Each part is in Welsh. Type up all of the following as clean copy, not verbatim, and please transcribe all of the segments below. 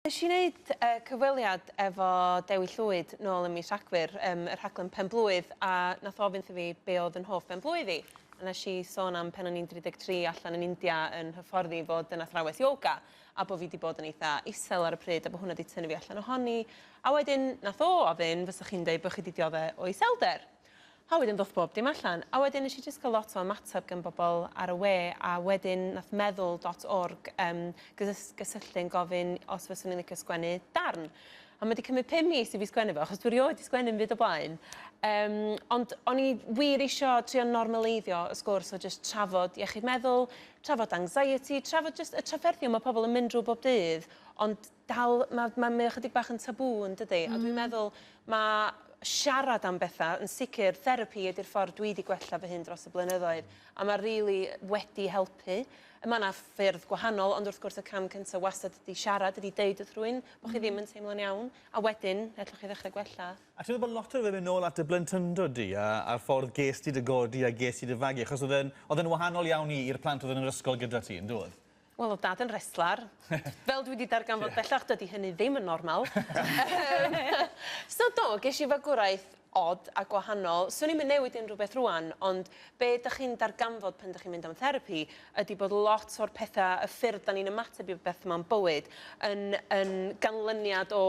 Nes i wneud cyfweliad efo Dewi Llwyd nôl ym mis Rhagfyr, y rhaglen penblwydd, a nath ofyn wrtho fi be oedd yn hoff benblwydd i. A nes i sôn am pen o'n i'n 33 allan yn India yn hyfforddi fod yn athrawes yoga, a bod fi wedi bod yn eitha isel ar y pryd, a bod hwnna wedi tynnu fi allan ohoni. A wedyn nath o ofyn, fysa chi'n deud bod chi wedi dioddau o iselder. A wedyn ddoth bob dim allan. A wedyn nes i jyst cael lot o ymateb gan bobl ar y we, a wedyn nath meddwl.org gysylltu'n gofyn os fyswn i'n licio sgwennu darn. A mae wedi cymryd 5 mis i fi sgwennu fo, achos dwi erioed wedi sgwennu'n byd o blaen. Ond o'n i wir eisiau trio normaleiddio y sgwrs o just trafod iechyd meddwl, trafod anxiety, trafod just y trafferthion mae pobl yn mynd drwy bob dydd, ond dal, mae chydig bach yn tabw yn dydy. A dwi'n meddwl mae siarad am bethau, yn sicr, therapi ydy'r ffordd dwi wedi gwella fy hyn dros y blynyddoedd, a mae rili wedi helpu. Mae yna ffyrdd gwahanol, ond wrth gwrs y cam cyntaf wastad ydy siarad, ydy deud wrth rhywun bod chi ddim yn teimlo'n iawn, a wedyn, allwch chi ddechrau gwella. A ti'n meddwl bod lot o fe mynd nôl at y blentyndod di, a'r ffordd ges ti dy godi a ges ti dy fagu, achos oedd yn wahanol iawn i'r plant oedd yn yr ysgol gyda ti, yn dod? Wel, oedd dad yn wrestlar. Fel dwi wedi darganfod bellach, dydy hynny ddim yn normal. So do, ges i fagwraeth od a gwahanol. Swn i'n newid unrhyw beth rwan, ond be ydych chi'n darganfod pan ydych chi'n mynd am therapi ydy bod lot o'r pethau, y ffyrdd da ni'n ymateb i beth yma'n bywyd, yn ganlyniad o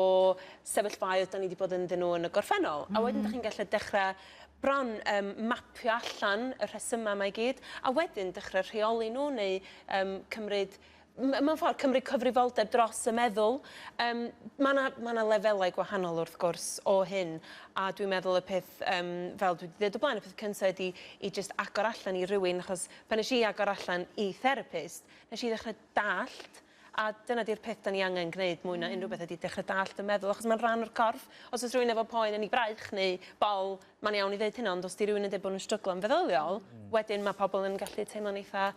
sefyllfaoedd da ni wedi bod ynddyn nhw yn y gorffennol. A wedyn ydych chi'n gallu dechrau bron mapio allan y rhesymau mae gyd, a wedyn dechrau rheoli nhw neu cymryd mewn ffordd, cymryd cyfrifoldeb dros y meddwl. Mae yna lefelau gwahanol wrth gwrs o hyn, a dwi'n meddwl y peth, fel dwi wedi dweud o blaen, y peth cyntaf ydy i just agor allan i rywun, achos pan nes i agor allan i therapist, nes i ddechrau dallt, a dyna di'r peth da ni angen gwneud mwy na unrhyw beth ydy dechrau dallt y meddwl, achos mae'n rhan o'r corff. Os oes rhywun efo poen yn ei braich neu bol, mae'n iawn i ddeud hynny, ond os di rhywun yn dweud bod nhw'n stryglo yn feddyliol, wedyn mae pobl yn gallu teimlo'n eitha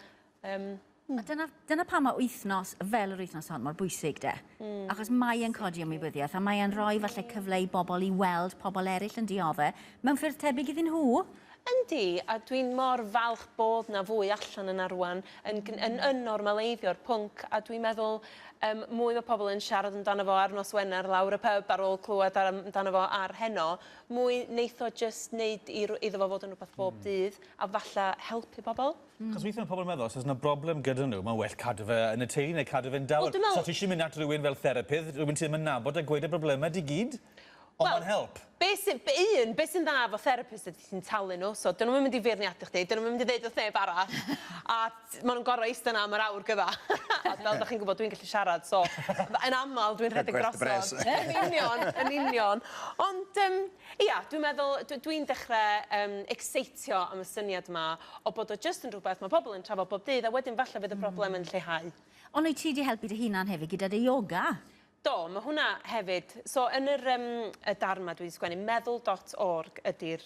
A dyna pam mae wythnos, fel yr wythnos hon, mor bwysig de. Achos mae e'n codi ymwybyddiaeth, a mae e'n rhoi falle cyfle i bobl i weld pobl eraill yn dioddau mewn ffyrdd tebyg iddyn nhw. Yndi, a dwi'n mor falch bod na fwy allan yn arwan yn normaleiddio'r pwnc, a dwi'n meddwl mwy o pobl yn siarad amdano fo ar nos Wener lawr y pub ar ôl clywed amdano fo ar heno, mwy neith o just wneud iddo fo fod yn rhywbeth bob dydd a falle helpu pobl. Cos weithio mae pobl yn meddwl, os oes yna broblem gyda nhw, mae'n well cadw fe yn y teulu neu cadw fe'n dawel. So ti eisiau mynd at rhywun fel therapydd, rhywun ti ddim yn nabod a gweud y broblemau di gyd? Ond mae'n help. Beth sy'n dda efo therapist ydy ti'n talu nhw, so dyn nhw'n mynd i feirniadu chdi, dyn nhw'n mynd i ddeud wrth neb arall, a maen nhw'n gorau eistedd am yr awr gyda. A fel da chi'n gwybod, dwi'n gallu siarad, so yn aml dwi'n rhedeg drosodd. Yn union. Ond, ia, dwi'n meddwl, dwi'n dechrau exeitio am y syniad yma o bod o just yn rhywbeth mae pobl yn trafod bob dydd, a wedyn falle fydd y broblem yn lleihau. Ond wyt ti wedi helpu dy hunan hefyd gyda dy yoga? Do, mae hwnna hefyd. So, yn y darn yma dwi wedi sgwennu meddwl.org ydy'r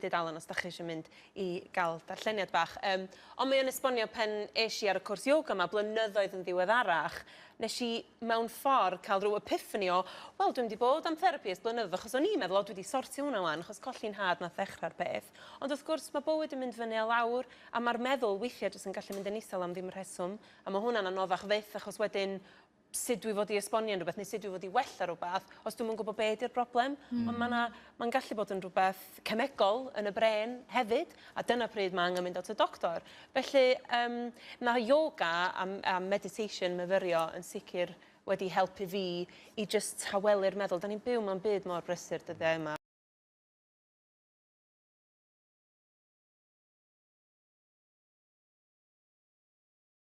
dudalen os da chi eisiau mynd i gael darlleniad bach. Ond mae o'n esbonio pen eis i ar y cwrs yoga yma blynyddoedd yn ddiweddarach, nes i mewn ffordd cael rhyw epiphany o, wel, dwi'n wedi bod am therapi ys blynyddoedd, achos o'n i'n meddwl, o, dwi wedi sortio hwnna wan, achos colli'n had na ddechrau'r peth. Ond wrth gwrs, mae bywyd yn mynd fyny a lawr, a mae'r meddwl weithiau jyst yn gallu mynd yn isel am ddim rheswm, a mae hwnna'n anoddach fyth, achos wedyn sut dwi fod i esbonio rhywbeth, neu sut dwi fod i wella rhywbeth, os dwi'n gwybod be ydy'r broblem. Ond mae'n gallu bod yn rhywbeth cemegol yn y bren hefyd, a dyna pryd mae angen mynd at y doctor. Felly, mae yoga a meditation myfyrio yn sicr wedi helpu fi i just tawelu'r meddwl. Da ni'n byw mewn byd mor brysur dyddiau yma.